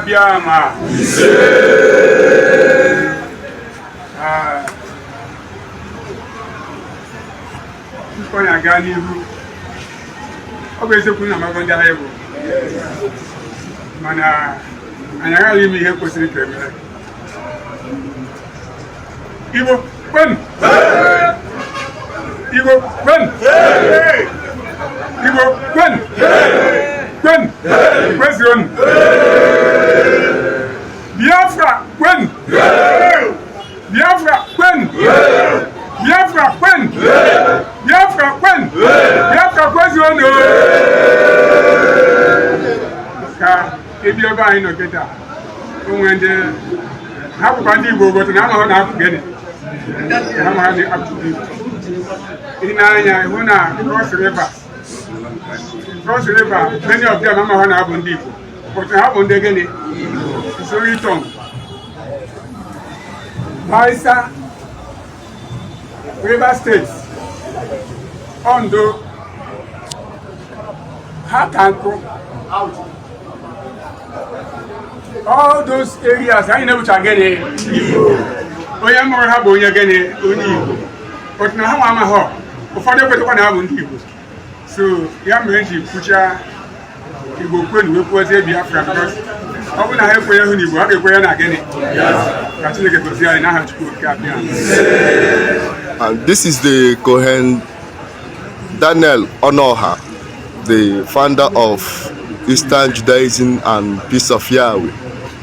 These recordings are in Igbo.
Biama. Konya gani hu. Obese kuna magonja hebo. Mana anyanga limi he kwesiri kwemere. Igbo kwen. Igbo kwen. Igbo kwen. Kwen. Question. Biafra kwen. Biafra kwen. Biafra kwen. Biafra kwen. Biafra question. Ka ebi oba anyị no keta. Onwende ha bụ ndị Igbo but na ama na afụ gene. Ha ma dị up to date. Ina anya ihu na Cross River, many of them are not having deep, but they have on the Guinea. So return. Baisa, River States, Ondo, Hatanko, all those areas I know which are getting we are more having again, but now I'm a hawk. Before they put on our people. So, yeah, maybe future Igbo kwen we put Biafra because I will not have for you Igbo. Have a prayer again. And this is the Kohen Daniel Onoha, the founder of Eastern Judaism and Peace of Yahweh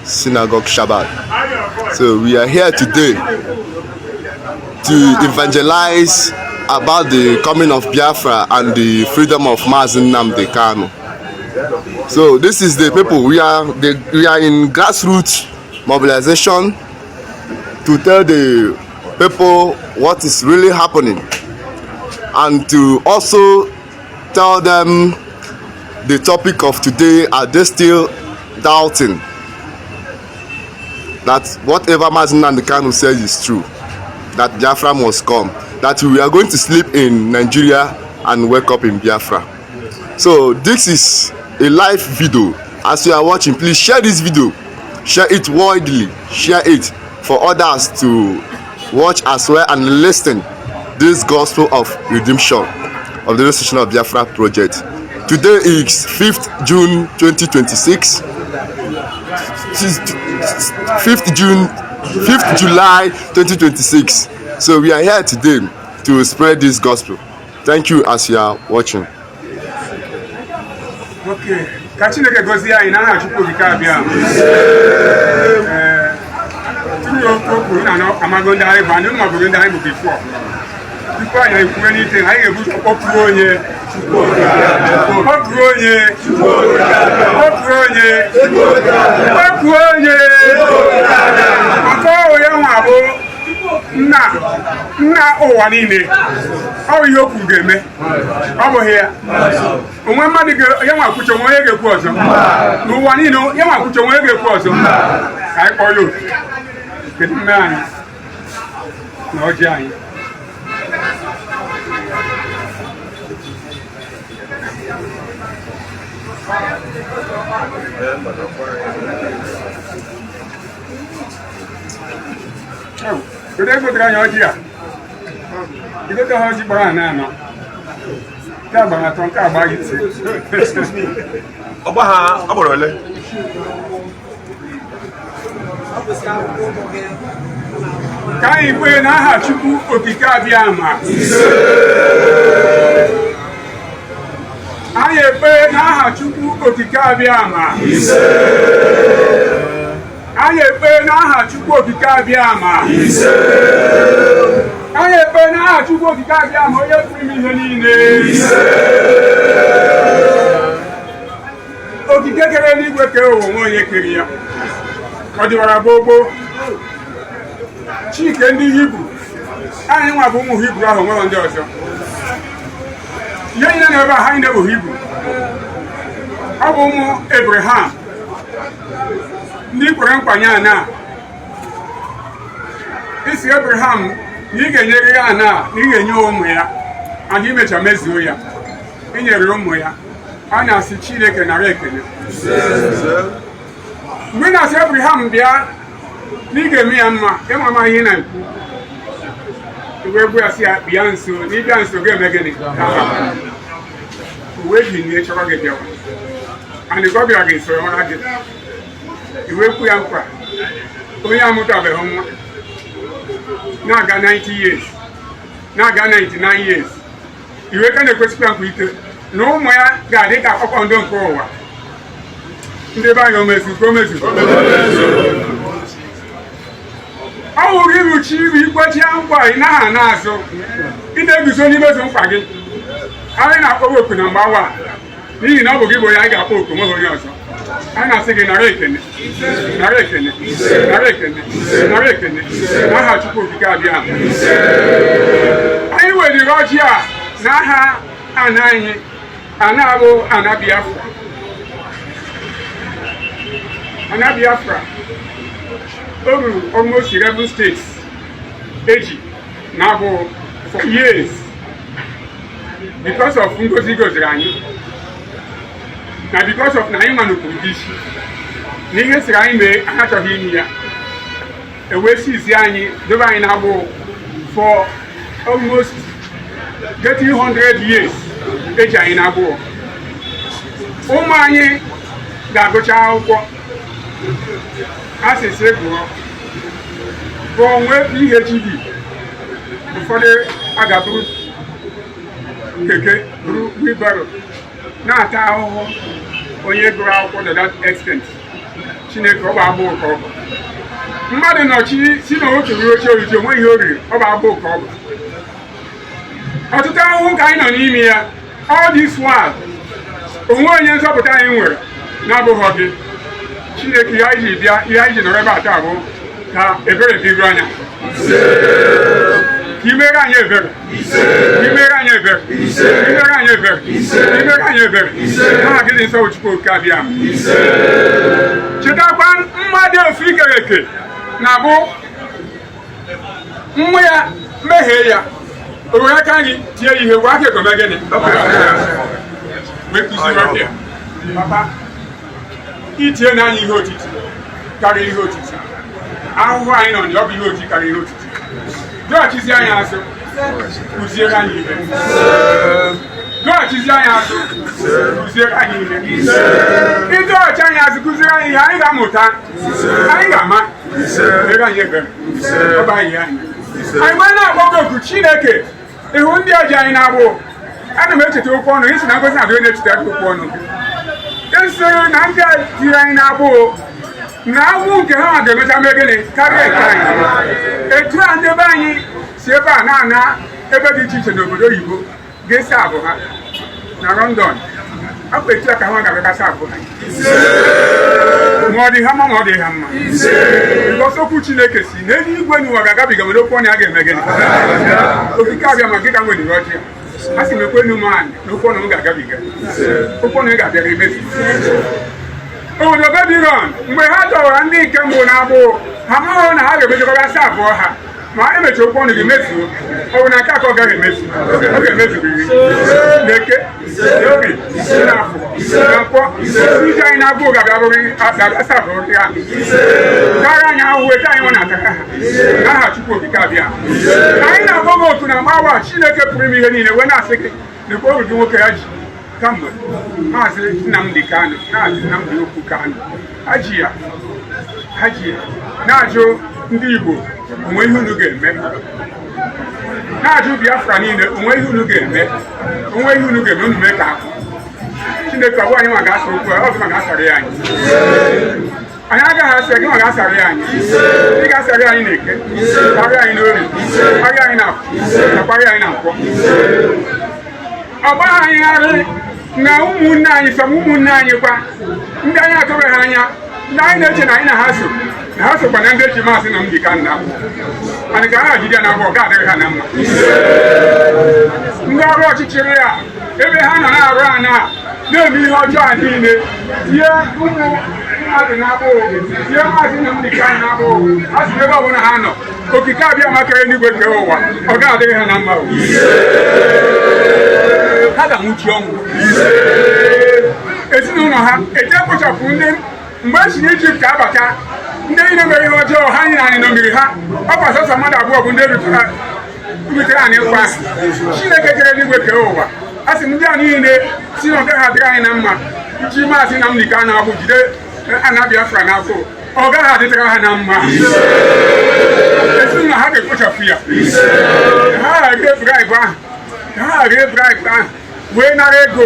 Synagogue Shabbat. So we are here today to evangelize about the coming of Biafra and the freedom of Mazi Nnamdi Kanu. So this is the people, we are in grassroots mobilization to tell the people what is really happening and to also tell them the topic of today. Are they still doubting that whatever Mazi Nnamdi Kanu says is true, that Biafra must come, that we are going to sleep in Nigeria and wake up in Biafra? So this is a live video. As you are watching, please share this video, share it widely, share it for others to watch as well and listen this gospel of redemption of the restoration of Biafra project. Today is 5th June 2026, 5th July 2026. So we are here today to spread this gospel. Thank you as you are watching. Okay, Kachineke gozi ya ina ha chukwu bika bia. Tuyo koku na no amagonda ai ba no magonda ai before. Before I do anything, I get good opronye. Na ụwa niile ọ ihe okwu ga-eme ọ bụ ya onwe mmadụ ya nwa kwuche onwe onye ga-ekwu ọzọ n'ụwa niile ya nwa kwuche onwe onye ga-ekwu ọzọ ka anyị kpọọ ya otu kedu mme anyị na ọjị anyị today go try your idea. You go to how you buy now. Kaba ton kaba yiti. Excuse me. Oba aborole. Kai we na ha chukwu okike Abiama. Aye pe na ha chukwu okike Abiama. Aye pe na ha chukwu okike Abiama. Aye pe na ha chukwu okike Abiama onye pụrụ ime ihe niile. Okike eluigwe kere ụwa onwe onye kere ya ọ dịwara gbogbo chike ndị Hibru anyị nwa bụ ụmụ Hibru ahụ nwere ndị ọzọ ihe niile na ebe a ha na-ebu Hibru ọ bụ ụmụ Abraham ndị kwere nkwanye ana isi Abraham na ị ga-enyere ya ana na ị ga-enye ụmụ ya and imecha mezuo ya inyere ụmụ ya a na-asị Chineke nara ekele mgbe ị na-asị Abraham bịa na ị ga-eme ya mma ịmama ihe na-ekwu uwe egwu ya si ya bịa nso na ịbịa nso ga-eme gịnị uwe ji n'ihe chọrọ gị bịawa and ka ọ bịara gị nso ọra gị iwe kwu ya nkwa onye amụtabeghị nwa na-aga 90 years na-aga 99 years iwe ka na-ekwesịkwa nkwa ike na ụmụ ya ga-adị ka kpakpando nke ụwa ndị be anyị omezu ka omezu ọ hụrụ iruchi iru ikpechi nkwa ị naghị ana azụ ị na-eguzo n'imezu nkwa gị anyị na-akpọba oku na mgbawa n'ihi na ọ bụ gị bụ onye anyị ga-akpọ oku nweghị onye ọzọ anyị na-asị gị nara ekene nara ekene nara ekene nara ekene n'aha Chukwu okike abịa anyị weliri ọjị a n'aha ana anyị ana abụ ana Biafra ana Biafra o ruru almost 11 states eji na abụ for years because of ngozi goziri anyị na because of na anyị manụpụrụ dị isi na ihe siri anyị mee anyị achọghị ime ya ewesizi anyị dobe anyị na-agbụ for almost 100 years eji anyị na-agbụ ụmụ anyị ga-agụcha akwụkwọ asịsị gụọ bụ onwe PhD ụfọdụ a ga-abụrụ keke bụrụ wheelbarrow na-ata ahụhụ onye gụrụ akwụkwọ to that extent Chineke ọ bụ agbụ ka ọ bụ mmadụ nọchi si na otu ruo oche oriji onwe ihe o riri ọ bụ agbụ ka ọ bụ ọtụtụ ahụhụ ka anyị nọ n'ime ya all this while onwe onye nzọpụta anyị nwere na-abụghị gị Chineke ihe anyị ji bịa ihe anyị ji nọrọ ebe a taa bụ ka ebere dịru anya ka imere anyị ebere imere anyị ebere imere anyị ebere imere anyị ebere n'aha gị dị nsọ Chukwu okike abịa chetakwa mmadụ ofu ikere eke na-abụ nwa ya mehie ya o were aka gị tie ihe gwa aka ekome gịnị wee kụziri ọbịa papa itie n'anya ihe otiti karịa ihe otiti ahụhụ anyị nọ ọ bụ ihe otiti karịa ihe otiti dọghachizi anyị azụ kụziere anyị ihe dọghachizi anyị azụ kụziere anyị ihe ịdọghachi anyị azụ kụziere anyị ihe anyị ga-amụta anyị ga-ama mere anyị ebere ọ bụ anyị anyị wee na-akpọgo oku Chineke ịhụ ndị ọjị anyị na-agbụ ana m echeta okwu ọnụ isi na ngozi na adịghị na-echeta okwu ọnụ esoro na ndị a jiri anyị na-agbụ na agwụ nke ha ga-emecha mee gịnị karịa nke anyị etu a ndị be anyị si ebe a na-ana ebe dị iche iche n'obodo oyibo ga-esi abụ ha na London akwa etu a ka ha ga-abịakasị abụ ha ma ọ dị ha mma ma ọ dị ha mma because okwu Chineke si n'eluigwe n'ụwa ga-agabiga nwere okwu ọnụ ya ga-eme gịnị okike abịa ma gị ka nwere ọjị a sị m ekwenu m anyị na okwu ọnụ m ga-agabiga okwu ọnụ ga-abịara emezu obodo Babilọn mgbe ha dọwara ndị nke mbụ na-agbụ ha amaghị na ha ga-emejọkọtasị abụọ ha ma emecha okwu ọnụ ga-emezuo ọ bụ na nke atọ gaghị emezu ọ ga-emezuriri n'eke n'oge n'afọ na nkwọ iji anyị na-agbụ ga-abịarụrị asị abụrụrị ha karịa anyị ahụhụ etu anyị nwe na-ataka ha n'aha Chukwu okike abịa anyị na-agbago oku na mgbawa Chineke pụrụ ime ihe niile wee na-asị gị nekwa oru gị nwoke ya ji kamgbe maazị Nnamdi Kanu maazị Nnamdi Okwu Kanu ha ji ya na-ajụ ndị Igbo onwe ihe unu ga-eme na-ajụ Biafra niile onwe ihe unu ga-eme onwe ihe unu ga-eme unu mee ka ahụ Chineke ọbụ anyị nwa ga-asa okwu ọ bụma ga-asara ya anyị anyị agaghị asị gị nwa ga-asara ya anyị ị ga-asara anyị na Eke karịa anyị n'Orie karịa anyị na Afọ na karịa anyị na Nkwọ ọ gbaghị anyị gharị na ụmụnne anyị sọ ụmụnne anyị kwa ndị anyị atụbeghị anya ndị anyị na-eche na anyị na ha sokwa na ndị echi maasị na m dị ka nna mana ka ha jide na ọ ga-adịrị ha na mma ndị ọrụ ọchịchịrị a ebe ha nọ na-arụ ana na-eme ihe ọjọọ a niile tie ụmụ mmadụ na-abụghị tie maazị na m dị ka anyị na-abụghị ha si ebe ọbụla ha nọ okike abịa makere n'igwe kere ụwa ọ ga-adịghị ha na mma ha ga-anwụchi ọnwụ ezinụlọ ha eje kpochapụ ndị mgbe e si n'Ijipt abata ndị niile mere ihe ọjọọ ha nyere anyị n'omiri ha ọ bụ asọsọ mmadụ abụọ bụ ndị rutere anyị nkwa Chineke kere n'igwe kere ụwa a sị m ndị a niile si na ọ gaghị adịrị anyị na mma ji maazị Nnamdi Kanu abụ jide ana Biafra n'afọ ọ gaghị adịtara ha na mma ezinụlọ ha ga-ekpochapụ ya ha ghara bribe ahụ wee nara ego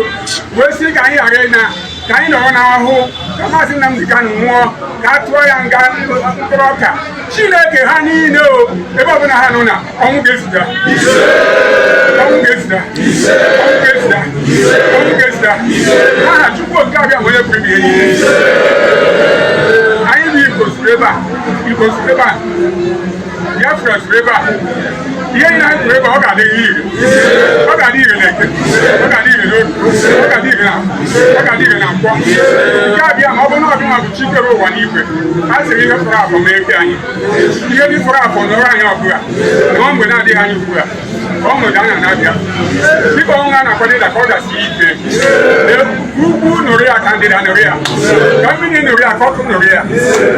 wee sị ka anyị ghara ka anyị nọrọ n'ahụhụ ka maazị Nnamdi Kanu nwụọ ka a tụọ ya nga mkpụrụ ọka Chineke ha niile o ebe ọbụla ha nọ na ọnwụ ga-ezida aha Chukwu okike abịa onye pụrụ ihe niile anyị bụ Igbo suru ebe a Biafra suru ebe a ihe anyị na-ekwu ebe ọ ga-adịghị ire na Eke ọ ga-adịghị n'Otu ọ ga-adịghị na Nkwọ nke abịa ma ọ bụ na ọdụma bụ chi kere ụwa n'igwe ha sịrị ihe fọrọ afọ ma eke anyị ihe ndị fọrọ afọ nọrọ anyị ọbụla nọọ mgbe na-adịghị anyị ugbu a ka ọ nwere anya na-abịa dịka ọnwụ a na-akwado ka ọ dasi ike ugwu nụrụ ya ka ndịda nụrụ ya ka mmiri nụrụ ya ka ọkụ nụrụ ya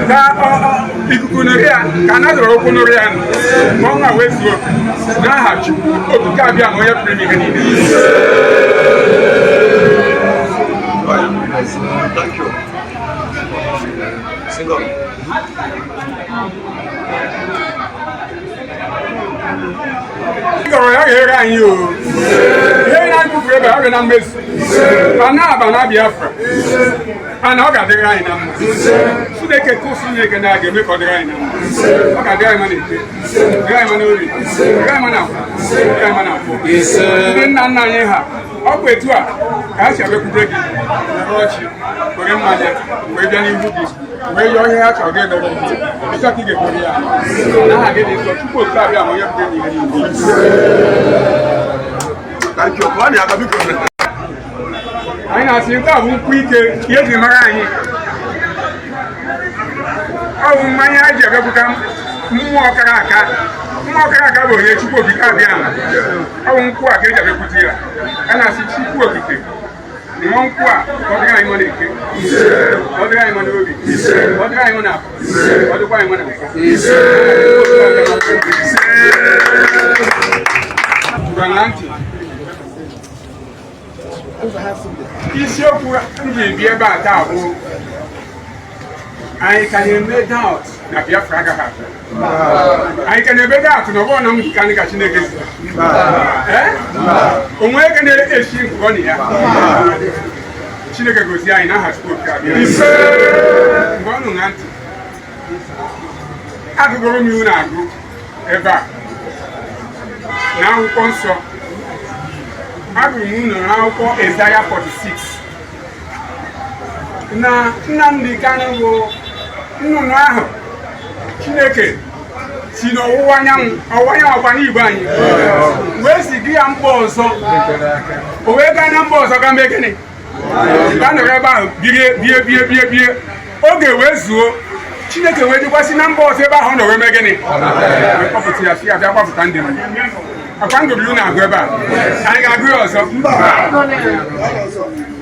ka ikuku nụrụ ya ka anadọrọ okwu nụrụ ya ka ọnwa wee zuo n'aha Chukwu okike abịa ma onye pụrụ ime ihe niile. Ịgọrọ ya ga-ere anyị o ihe anyị kwupụrụ ebe a na mmezu ma na-aba na Biafra mana ọ ga-adịrị anyị na mma Chineke tụsụ Chineke na ga-eme ka ọ dịrị anyị na mma ọ ga-adịrị anyị ma na-ete dịrị anyị ma na ori dịrị anyị ma na Nkwọ dịrị anyị ma na Nkwọ ndị nna nna anyị ha ọ bụ etu a ka ha si abịakwute gị were ọchị were mmanya wee bịa n'ihu gị wee yọọ ihe ha chọrọ gị emere ịchọ ka ị ga-ebori ya n'aha gị dị nsọ Chukwu okike abịa ma onye pụrụ ihe niile. Anyị na-asị nke a bụ nkwụ ike ihe eji mara anyị ọ bụ mmanya a ji abịakwuta mmụọ kara aka bụ onye Chukwu okike abịa ọ bụ nkwụ a ka eji abịakwute ya a na-asị Chukwu okike ṅụọ nkwụ a ka ọ dịrị anyị mma na Eke ọ dịrị anyị mma na Orie ọ dịrị anyị mma na Afọ ọ dịkwa anyị mma na Nkwọ na ntị isiokwu m ji bi ebe a taa bụ anyị ka na-eme daut na Biafra agaghị abịa anyị ka na-ebe daut na ọbụrụ na m ka ka Chineke onwe eke na-esi nkụkọ na ya Chineke gosi anyị n'aha Chukwu okike abịa mgbe ọ nụ na ntị agụgoro m iwu na-agụ ebe a na akwụkwọ nsọ agụrụ m unu n'akwụkwọ Aịzaya 46 na Nnamdi Kanu bụ nnụnụ ahụ Chineke si n'ọwụwa anyanwụ ọkwa n'Igbo anyị wee si gị ya mba ọzọ o wee gaa na mba ọzọ ga mee gịnị ka nọrọ ebe ahụ bie oge wee zuo Chineke wee dịkwasị na mba ọzọ ebe ahụ ọ nọ wee mee gịnị wee kpọpụta ya si ya bịa gbapụta ndị m akwa ngobiri na-agụ ebe a anyị ga-agụ ya ọzọ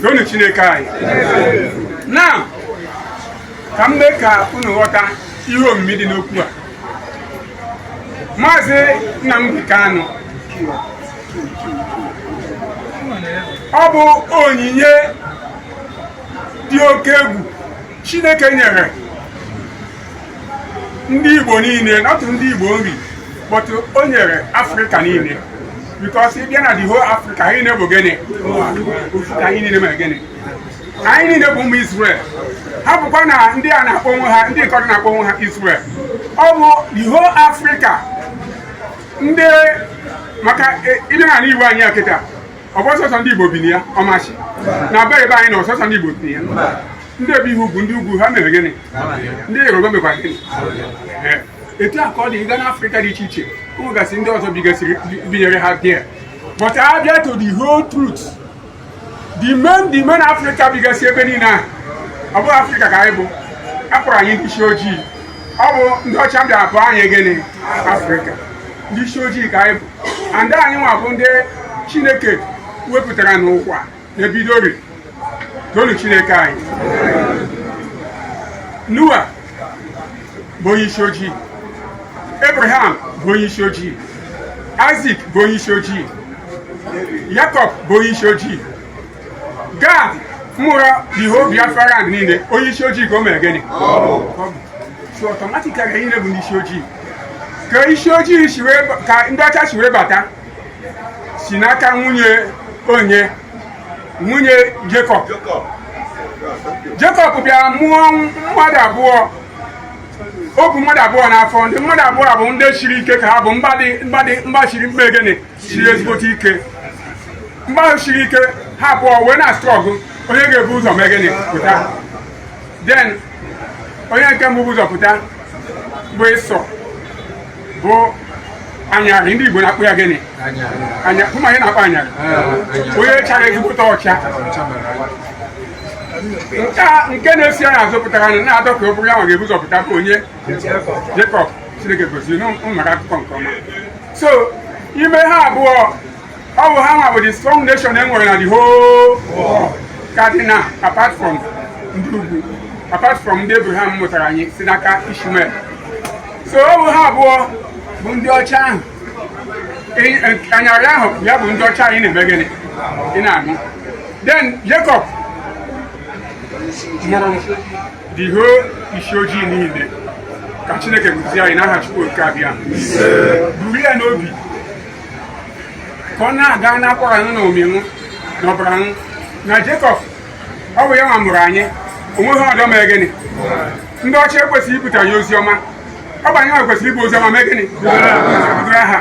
toonu Chineke anyị na ka m mee ka unu ghọta ihe omimi dị n'okwu a Maazị Nnamdi Kanu ọ bụ onyinye dị oke egwu Chineke nyere ndị Igbo niile n'otu ndị Igbo nri but o nyere Afrịka niile because ị bịa na the whole Africa anyị niile bụ gịnị ofu ka anyị niile mere gịnị anyị niile bụ ụmụ Israel ha bụkwa na ndị a na-akpọ onwe ha ndị nkọdụ na-akpọ onwe ha Israel ọ bụ the whole Africa ndị maka ịbịa na Igbo anyị a kịta ọ bụ ọsọsọ ndị Igbo bi na ya ọmachi na be ebe anyị na ọsọsọ ndị Igbo tinye ya ndị ebe ihe ugwu ndị ugwu ha mere gịnị ndị Yoruba mekwa gịnị etu a ka ọ dị ịga n'Afrịka dị iche iche ụmụgasị ndị ọzọ binyere ha bịa but abịa to the whole truth the main Africa bigasị ebe niile ahụ ọ bụghị Afrịka ka anyị bụ akpọrọ anyị ndị isi ojii ọ bụ ndị ọcha bịara bụ anyị gịnị Afrịka ndị isi ojii ka anyị bụ and anyị nwa bụ ndị Chineke wepụtara n'ụwa n'ebidori tolu Chineke anyị Noah bụ onye isi ojii Abraham bụ onye isi ojii Isaac bụ onye isi ojii Jacob bụ onye isi ojii Gad mụrụ the whole Biafra land niile onye isi ojii ka o mere gịnị so automatically anyị niile bụ ndị isi ojii ka isi ojii ka ndị ọcha si were bata si n'aka nwunye Jacob bịara mụọ mmadụ abụọ o bụ mmadụ abụọ n'afọ ndị mmadụ abụọ bụ ndị siri ike ka ha bụ mba siri mkpe gịnị siri ezigbote ike mba siri ike ha abụọ wee na strọgụ onye ga-ebu ụzọ mee gịnị pụta then onye nke mbụ ụzọ pụta bụ Ịsọ bụ anyarị ndị Igbo na-akpụ ya gịnị ụmụ anyị na-akpọ anyarị onye chara ezigbote ọcha nke na-esi ya n'azụ pụtara na-adọ ka ọ bụrụ ya nwa ga-ebu ụzọ pụta bụ onye Jekọb Chineke gosiri n'ụmụaka akụkọ nke ọma so ime ha abụọ ọ bụ ha nwa bụ the strong nation e nwere na the whole world cardinal apart from ndị ugwu apart from ndị Abraham mụtara anyị si n'aka Ishmael so ọ bụ ha abụọ bụ ndị ọcha ahụ anyarị ahụ ya bụ ndị ọcha anyị na-eme gịnị ị na-anụ then Jacob mụrụ the whole isi ojii niile ka Chineke gozie anyị n'aha Chukwu nke abịa buru ya n'obi ka ọ na-aga n'akwara nụ na omenụ na ọbara nụ na Jacob ọ bụ ya nwa mụrụ anyị onweghị ọdọ mere gịnị ndị ọcha ekwesịghị ibute ya ozi ọma ọ bụ anyị nwa kwesịrị ibu ozi ọma mee gịnị bidoro ha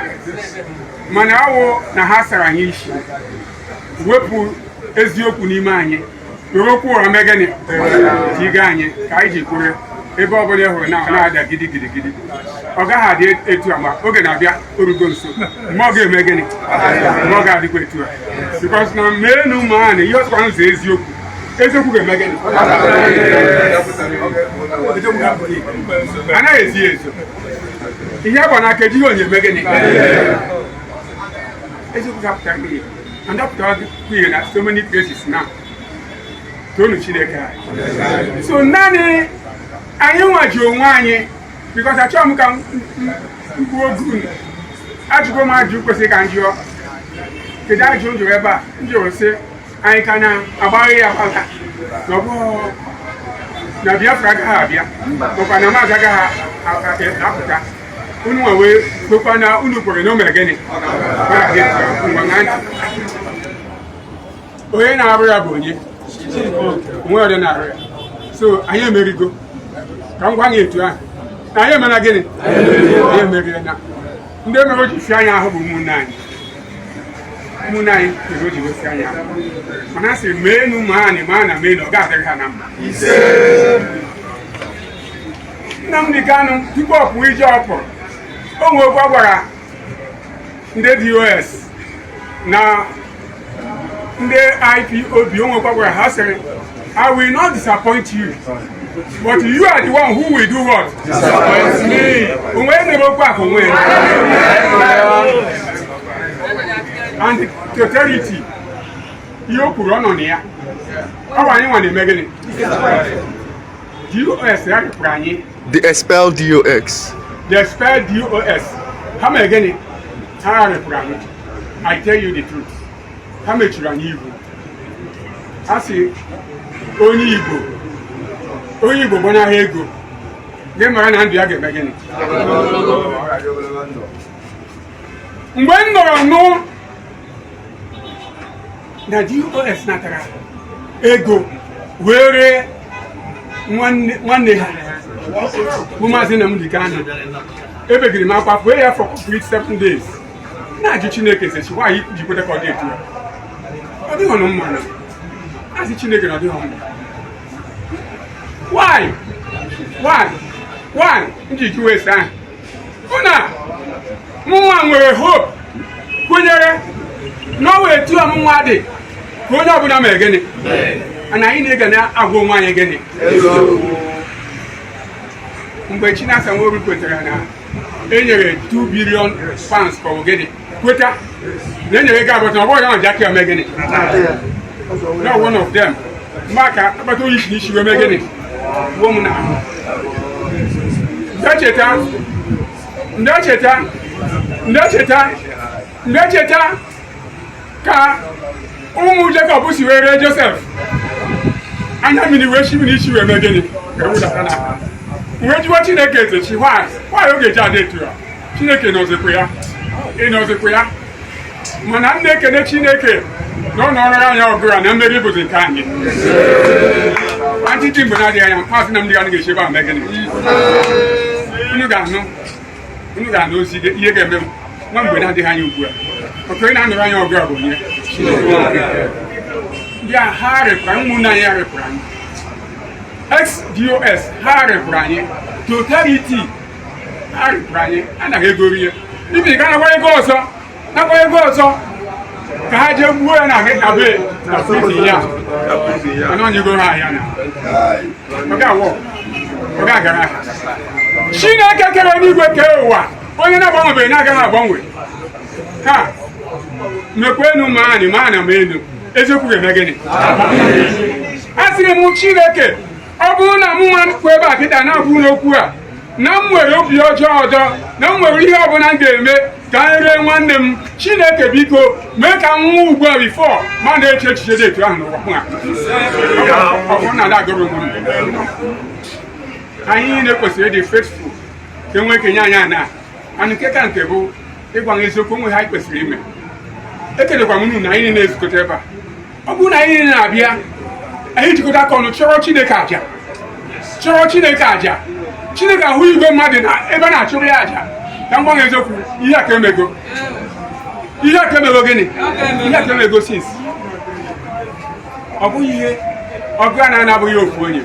mana ọ wụ na ha sara anyị isi wepụ eziokwu n'ime anyị were okwu ụra mee gịnị jiga anyị ka anyị ji kwere ebe ọ bụla hụrụ na na-ada gidigidi ọ gaghị adị etu a ma oge na-abịa orugo nso mgbe ọ ga-eme gịnị mgbe ọ ga-adịkwa etu a bikos na meenu ụmụ ha na ihe ọsọkwa n'ụzọ eziokwu ga-eme gịnị anaghị ezi ezo ihe bụ na aka ejighị onye eme gịnị eziokwu ga-apụta ihe and apụta ihe na so many places now tonu Chineke anyị so naanị anyị nwaji onwe anyị bikos achọghị m ka mkpu ogu ajụgo m ajụ kwesịrị ka m jụọ kedu ajụ m jụrụ ebe a m jụrụ sị anyị ka na-agbaghị ya agbaga na ọbụghị na Biafra agaghị abịa makwa na maazị agaghị apụta unu nwa wee kwekwa na unu kwere na o mere gịnị onye na-arụ ya bụ onye onwe ọdị na-arụ ya so anyị emerigo ka m gwa anyị etu ahụ na anyị emena gịnị anyị emerire na ndị mere o ji fi anya ahụ bụ ụmụnne anyị mere o ji wesi anya ahụ mana a sịrị meenu ma na mee na ọ ga-adịrị ha na mma Nnamdi Kanu tupu ọ pụọ ije ọ pụrụ o nwee okwu a gwara ndị DOS na ndị IPOB o nwekwa gwara ha sịrị I will not disappoint you but you are the one who will do what? Disappoint me. Onwe mere okwu akụ onwe and totality ihe o kwuru ọ nọ na ya ọ bụ anyị nwa na-eme gịnị DOS ya rịpụrụ anyị The expelled DOX. The expelled DOS ha mere gịnị ha rịpụrụ anyị I tell you the truth ha mechiri anyị ihu ha si onye Igbo gbanaghị ego gị mara na ndụ ya ga-eme gịnị mgbe m nọrọ nụ na DOS natara ego were nwanne ha bụ maazị Nnamdi Kanu ebegiri m akwa pụọ ya for complete 7 days na-ajụ Chineke sechi nwaanyị jikwete ka ọ dị etu ya ọ dịghị ọnụ mmanụ asị Chineke na ọ dịghị mma. Why nji jụọ ese ahụ hụ na mụnwa nwere hope kwenyere na ọ wee etu ọmụnwa dị ka onye ọbụla mere gịnị na anyị na-ege na-agwa onwe anyị gịnị mgbe Chinasa Nworu kwetara na enyere 2 billion pounds ka ọ gịnị kweta na enyere ego abụọ na ọ bụghị na Jackie ome gịnị not one of them maka akpata oyi isi wee mee gịnị gbuo m n'ahụ ndị cheta ka ụmụ Jacob si wee ree Joseph anya mmiri wee shi isi wee mee gịnị wee jụọ Chineke ezechi nwaanyị oge ji ada etu ya Chineke nọzikwa ya mana m na-ekene Chineke na ọ nọrọ anya ọgụ ya na mmeri bụzi nke anyị antịtị mgbe na-adịghị anya maazị na ndị ga-anaghị echebe ame gịnị unu ga-anụ ozi ihe ga-eme nwa mgbe na-adịghị anya ugbu a ọkụ onye na-anụrụ anya ọgụ a bụ onye ndị a ha rịpụrụ ụmụnne anyị arịpụrụ anyị XDOS ha rịpụrụ anyị totality ha rịpụrụ anyị anaghị egori ihe ibi ka nakwa ego ọzọ ka ha jee gbuo ya na be na prison ya mana onye goro ahịa na ọ ga-agara Chineke kere n'igwe kee ụwa onye na-agbanwebeghị na-agaghị agbanwe ha mekwenu ma ana m enu eziokwu ga-eme gịnị a sịrị m Chineke ọ bụrụ na mụ nwa kwụ ebe a kịta na-akwụ n'okwu a na m nwere obi ọjọọ ọzọ na m nwere ihe ọbụla m ga-eme ka m ree nwanne m Chineke biko mee ka m nwụọ ugbu a bifọ ma na-eche echiche dị etu ahụ n'ụwa ọbụ na agụrụ m anyị niile kwesịrị ịdị faithful ka enwee kenye anyị ana anụ nke ka nke bụ ịgwa eziokwu onwe ha anyị kwesịrị ime ekelekwa m unu na anyị niile ezukọta ebe a ọ bụrụ na anyị niile na-abịa anyị jikọta aka ọnụ chọrọ Chineke aja Chineke ahụ igwe mmadụ na ebe a na-achụrụ ya aja ka m gwa eziokwu ihe aka emego gịnị ihe aka emego since ọ bụghị ihe ọgụ a na-abụghị ofu onye